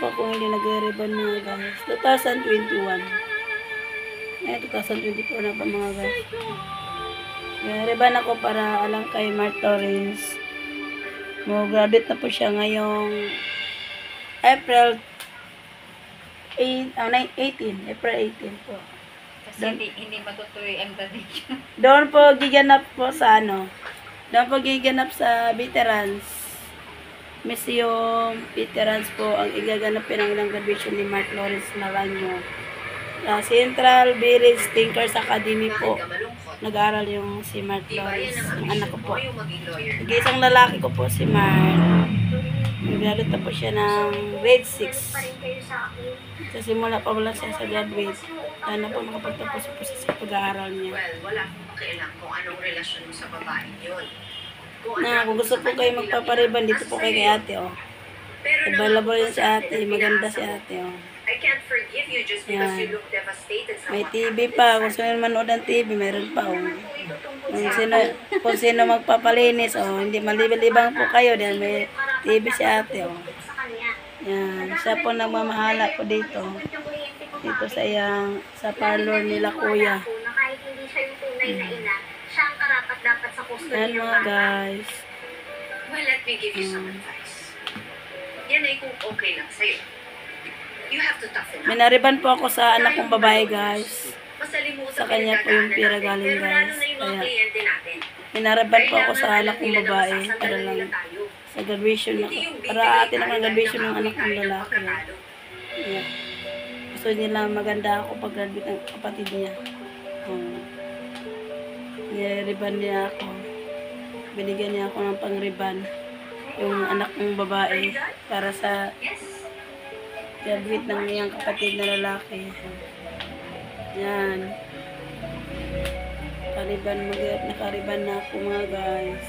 po ako hindi nag-ribbon mga guys. 2021. Eh, 2024 na po mga guys. Nag-ribbon ako para alang kay Mark Torrens. Graduate na po siya ngayong April 18. April 18 po. Kasi hindi matutuloy ang graduation. Doon po giganap po sa ano. Doon po giganap sa veterans. Museum Veterans po ang igaganapin ng ilang graduation ni Mark Lawrence Naranjo. Central Village Thinkers Academy po. Nag-aaral yung si Mark Lawrence, ang anak ko po. Isang lalaki ko po si Mark. Nag-graduate na po siya ng grade 6. Sa simula pa wala siya sa graduate. Sana po makapagtapos po siya sa pag-aaral niya. Well, wala akong pakialam kung anong relasyon mo sa babae yun. Kung gusto po kayo magpapariban, dito po kayo kay ate, oh. Available yun si ate. Maganda si ate, oh. I can't forgive you just because you look devastated sa May TV pa. Kung sino manood ng TV, meron pa, oh. Kung sino magpapalinis, oh. Hindi malibang po kayo. Dahil may TV si ate, oh. Yan. Siya po nagmamahala po dito. Dito sa parlor nila kuya. Kahit hindi siya yung tunay na ina, siya ang karapat dapat sa custody Yan ng mga bata. guys. Well, let me give you some advice. Yan ay kung okay lang sa'yo. You have to toughen up. Minariban po ako sa anak kong babae guys. Masalimutan Sa kanya po yung pira galing guys. Kaya minariban po ako sa anak kong babae para lang sa graduation ako. Para atin ang graduation ng anak kong lalaki. Yeah. Gusto nila maganda ako pag graduate ng kapatid niya. Niriban niya ako. Binigyan niya ako ng pang-riban. Yung anak kong babae para sa graduate ng iyang kapatid na lalaki. Yan. Nakariban na ako mga guys.